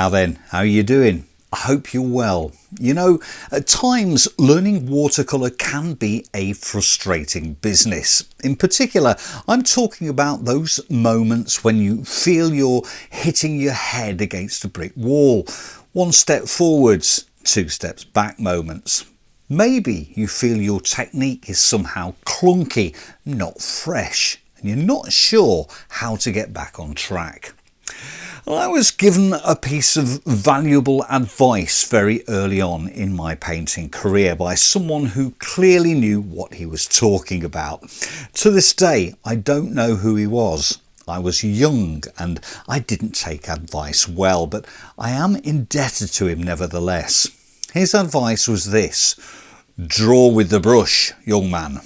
Now then, how are you doing? I hope you're well. You know, at times learning watercolour can be a frustrating business. In particular, I'm talking about those moments when you feel you're hitting your head against a brick wall. One step forwards, two steps back moments. Maybe you feel your technique is somehow clunky, not fresh, and you're not sure how to get back on track. Well, I was given a piece of valuable advice very early on in my painting career by someone who clearly knew what he was talking about. To this day, I don't know who he was. I was young and I didn't take advice well, but I am indebted to him nevertheless. His advice was this: draw with the brush, young man.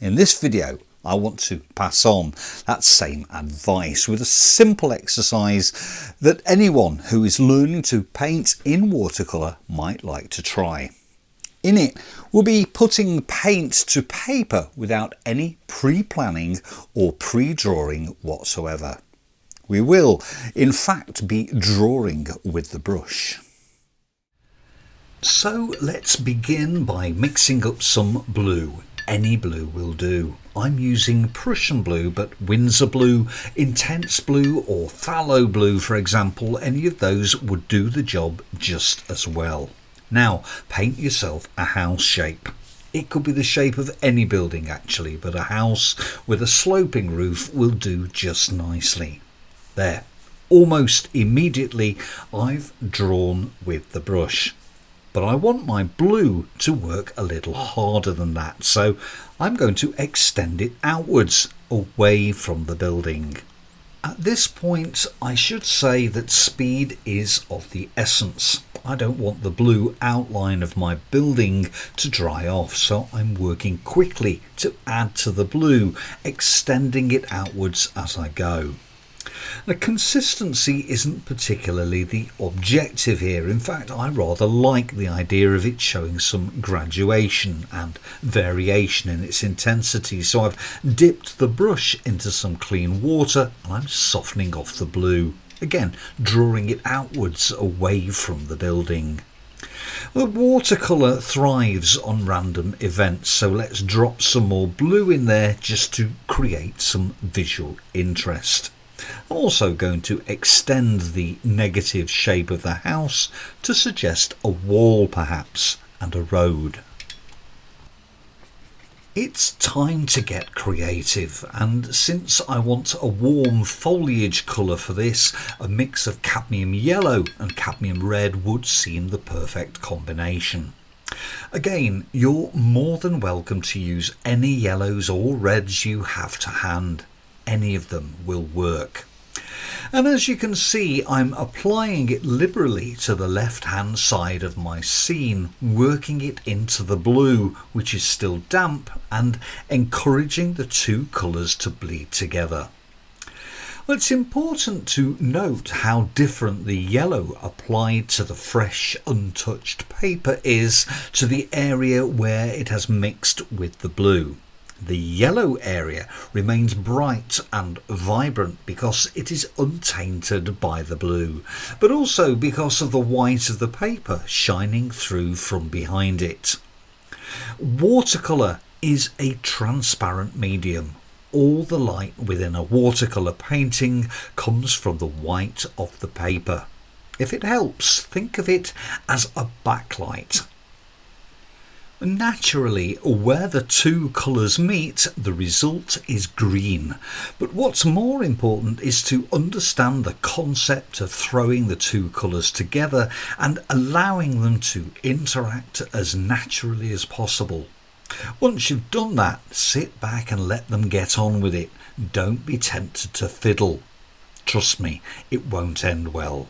In this video, I want to pass on that same advice with a simple exercise that anyone who is learning to paint in watercolour might like to try. In it, we'll be putting paint to paper without any pre-planning or pre-drawing whatsoever. We will, in fact, be drawing with the brush. So let's begin by mixing up some blue. Any blue will do. I'm using Prussian blue, but Windsor blue, intense blue or phthalo blue, for example, any of those would do the job just as well. Now, paint yourself a house shape. It could be the shape of any building actually, but a house with a sloping roof will do just nicely. There, almost immediately I've drawn with the brush. But I want my blue to work a little harder than that, so I'm going to extend it outwards, away from the building. At this point, I should say that speed is of the essence. I don't want the blue outline of my building to dry off, so I'm working quickly to add to the blue, extending it outwards as I go. The consistency isn't particularly the objective here. In fact, I rather like the idea of it showing some graduation and variation in its intensity. So I've dipped the brush into some clean water and I'm softening off the blue. Again, drawing it outwards away from the building. The watercolour thrives on random events, so let's drop some more blue in there just to create some visual interest. I'm also going to extend the negative shape of the house to suggest a wall perhaps and a road. It's time to get creative, and since I want a warm foliage colour for this, a mix of cadmium yellow and cadmium red would seem the perfect combination. Again, you're more than welcome to use any yellows or reds you have to hand. Any of them will work. And as you can see, I'm applying it liberally to the left hand side of my scene, working it into the blue, which is still damp, and encouraging the two colours to bleed together. Well, it's important to note how different the yellow applied to the fresh, untouched paper is to the area where it has mixed with the blue. The yellow area remains bright and vibrant because it is untainted by the blue, but also because of the white of the paper shining through from behind it. Watercolour is a transparent medium. All the light within a watercolour painting comes from the white of the paper. If it helps, think of it as a backlight. Naturally, where the two colours meet, the result is green. But what's more important is to understand the concept of throwing the two colours together and allowing them to interact as naturally as possible. Once you've done that, sit back and let them get on with it. Don't be tempted to fiddle. Trust me, it won't end well.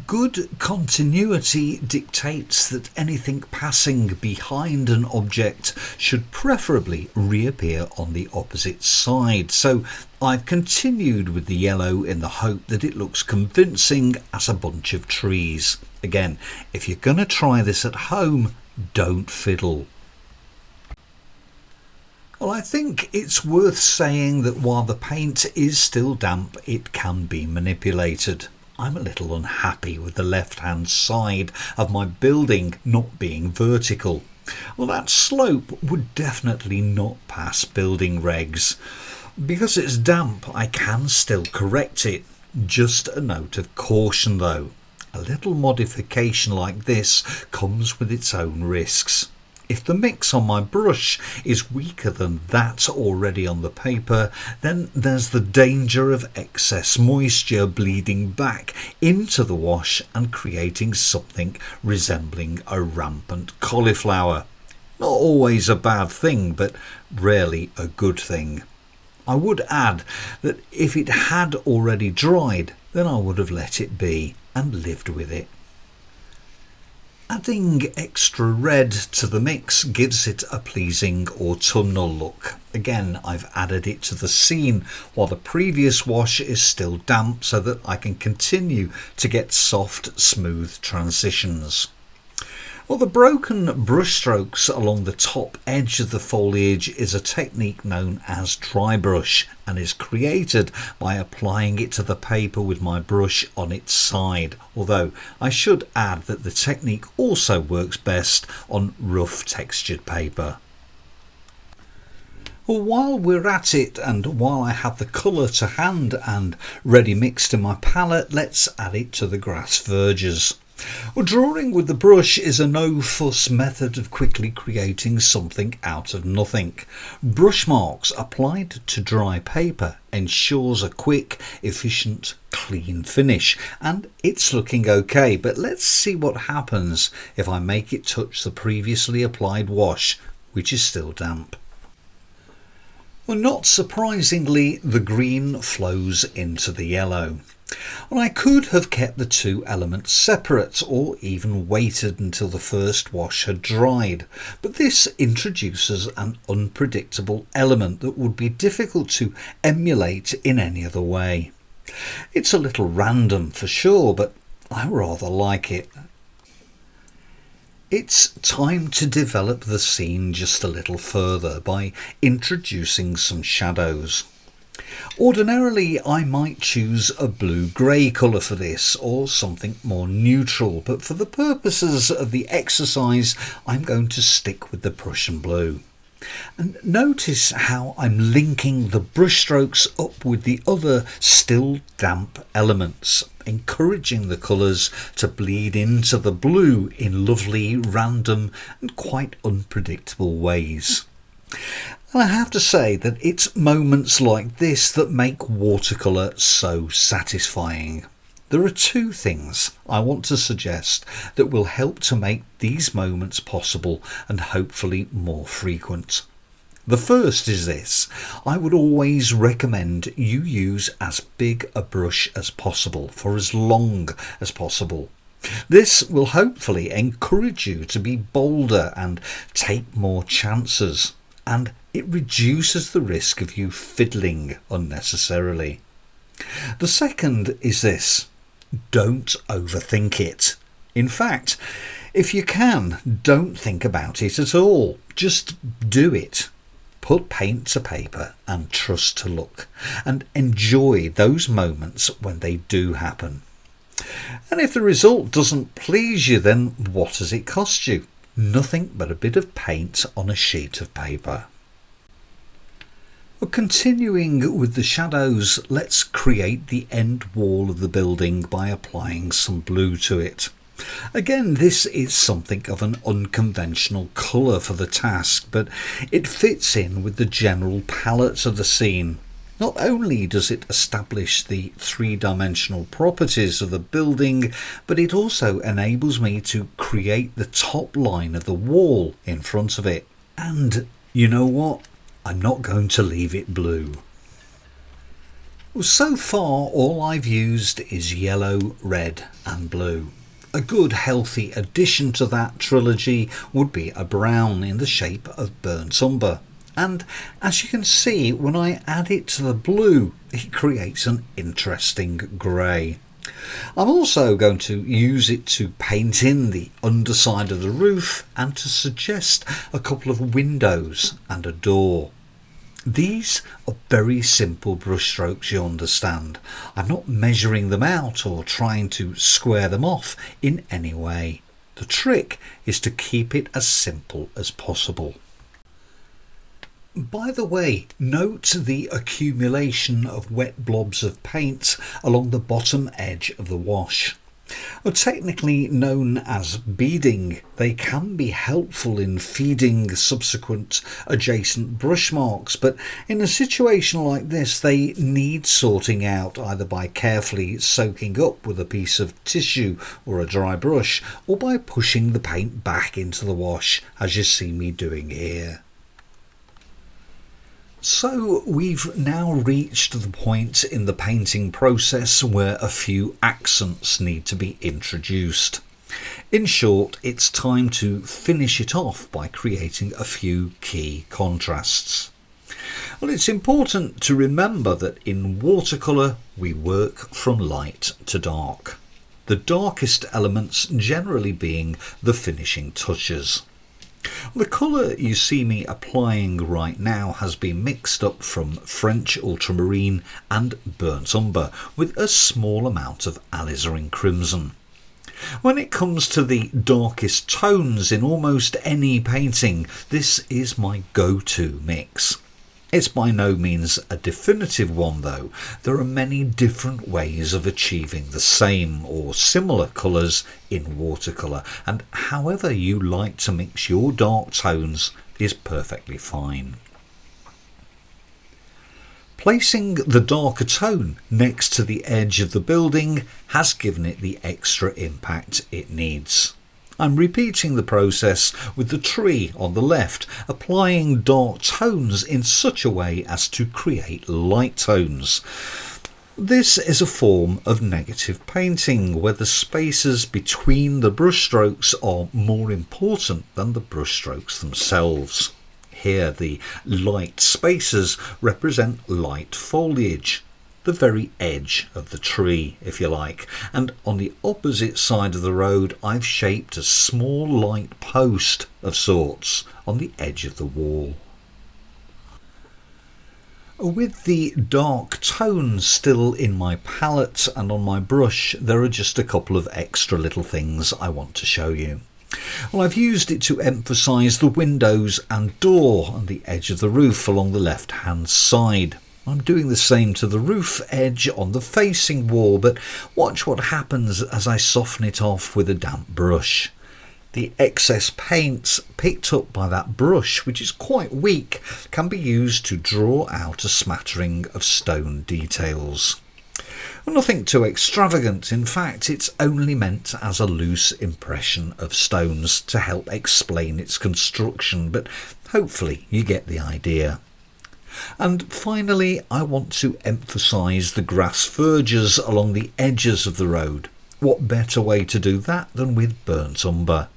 Good continuity dictates that anything passing behind an object should preferably reappear on the opposite side, so I've continued with the yellow in the hope that it looks convincing as a bunch of trees. Again, if you're going to try this at home, don't fiddle. Well, I think it's worth saying that while the paint is still damp, it can be manipulated. I'm a little unhappy with the left-hand side of my building not being vertical. Well, that slope would definitely not pass building regs. Because it's damp, I can still correct it. Just a note of caution though. A little modification like this comes with its own risks. If the mix on my brush is weaker than that already on the paper, then there's the danger of excess moisture bleeding back into the wash and creating something resembling a rampant cauliflower. Not always a bad thing, but rarely a good thing. I would add that if it had already dried, then I would have let it be and lived with it. Adding extra red to the mix gives it a pleasing autumnal look. Again, I've added it to the scene while the previous wash is still damp so that I can continue to get soft, smooth transitions. Well, the broken brush strokes along the top edge of the foliage is a technique known as dry brush and is created by applying it to the paper with my brush on its side, although I should add that the technique also works best on rough textured paper. Well, while we're at it and while I have the colour to hand and ready mixed in my palette, let's add it to the grass verges. Well, drawing with the brush is a no-fuss method of quickly creating something out of nothing. Brush marks applied to dry paper ensures a quick, efficient, clean finish, and it's looking okay, but let's see what happens if I make it touch the previously applied wash, which is still damp. Well, not surprisingly, the green flows into the yellow. Well, I could have kept the two elements separate or even waited until the first wash had dried, but this introduces an unpredictable element that would be difficult to emulate in any other way. It's a little random for sure, but I rather like it. It's time to develop the scene just a little further by introducing some shadows. Ordinarily I might choose a blue-grey colour for this or something more neutral, but for the purposes of the exercise I'm going to stick with the Prussian blue. And notice how I'm linking the brushstrokes up with the other still damp elements, encouraging the colours to bleed into the blue in lovely, random and quite unpredictable ways. And I have to say that it's moments like this that make watercolour so satisfying. There are two things I want to suggest that will help to make these moments possible and hopefully more frequent. The first is this: I would always recommend you use as big a brush as possible for as long as possible. This will hopefully encourage you to be bolder and take more chances, and it reduces the risk of you fiddling unnecessarily. The second is this: don't overthink it. In fact, if you can, don't think about it at all. Just do it. Put paint to paper and trust to luck, and enjoy those moments when they do happen. And if the result doesn't please you, then what has it cost you? Nothing but a bit of paint on a sheet of paper. Well, continuing with the shadows, let's create the end wall of the building by applying some blue to it. Again, this is something of an unconventional colour for the task, but it fits in with the general palette of the scene. Not only does it establish the three-dimensional properties of the building, but it also enables me to create the top line of the wall in front of it. And you know what? I'm not going to leave it blue. Well, so far all I've used is yellow, red and blue. A good healthy addition to that trilogy would be a brown in the shape of burnt umber. And as you can see, when I add it to the blue, it creates an interesting grey. I'm also going to use it to paint in the underside of the roof and to suggest a couple of windows and a door. These are very simple brushstrokes, you understand. I'm not measuring them out or trying to square them off in any way. The trick is to keep it as simple as possible. By the way, note the accumulation of wet blobs of paint along the bottom edge of the wash. Technically known as beading, they can be helpful in feeding subsequent adjacent brush marks, but in a situation like this they need sorting out either by carefully soaking up with a piece of tissue or a dry brush, or by pushing the paint back into the wash, as you see me doing here. So we've now reached the point in the painting process where a few accents need to be introduced. In short, it's time to finish it off by creating a few key contrasts. Well, it's important to remember that in watercolour we work from light to dark, the darkest elements generally being the finishing touches. The colour you see me applying right now has been mixed up from French ultramarine and burnt umber with a small amount of alizarin crimson. When it comes to the darkest tones in almost any painting, this is my go-to mix. It's by no means a definitive one though. There are many different ways of achieving the same or similar colours in watercolour, and however you like to mix your dark tones is perfectly fine. Placing the darker tone next to the edge of the building has given it the extra impact it needs. I'm repeating the process with the tree on the left, applying dark tones in such a way as to create light tones. This is a form of negative painting where the spaces between the brushstrokes are more important than the brushstrokes themselves. Here the light spaces represent light foliage, the very edge of the tree, if you like, and on the opposite side of the road I've shaped a small light post of sorts on the edge of the wall. With the dark tones still in my palette and on my brush, there are just a couple of extra little things I want to show you. Well, I've used it to emphasise the windows and door on the edge of the roof along the left hand side. I'm doing the same to the roof edge on the facing wall, but watch what happens as I soften it off with a damp brush. The excess paint picked up by that brush, which is quite weak, can be used to draw out a smattering of stone details. Nothing too extravagant, in fact it's only meant as a loose impression of stones to help explain its construction, but hopefully you get the idea. And finally, I want to emphasise the grass verges along the edges of the road. What better way to do that than with burnt umber?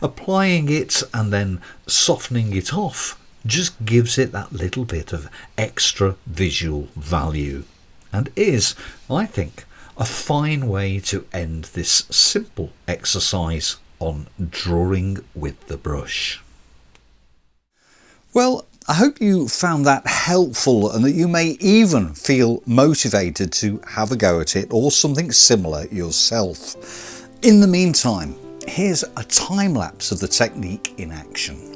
Applying it and then softening it off just gives it that little bit of extra visual value, and is, I think, a fine way to end this simple exercise on drawing with the brush. Well, I hope you found that helpful and that you may even feel motivated to have a go at it or something similar yourself. In the meantime, here's a time lapse of the technique in action.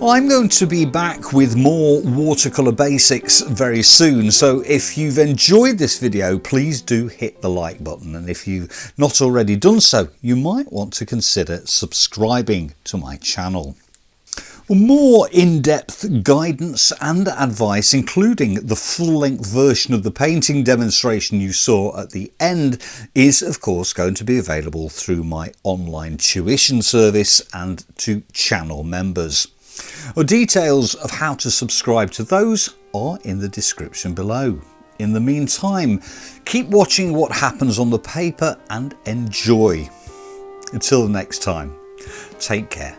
I'm going to be back with more watercolour basics very soon, so if you've enjoyed this video, please do hit the like button, and if you've not already done so, you might want to consider subscribing to my channel. More in-depth guidance and advice, including the full-length version of the painting demonstration you saw at the end, is of course going to be available through my online tuition service and to channel members. Details of how to subscribe to those are in the description below. In the meantime, keep watching what happens on the paper and enjoy. Until the next time, take care.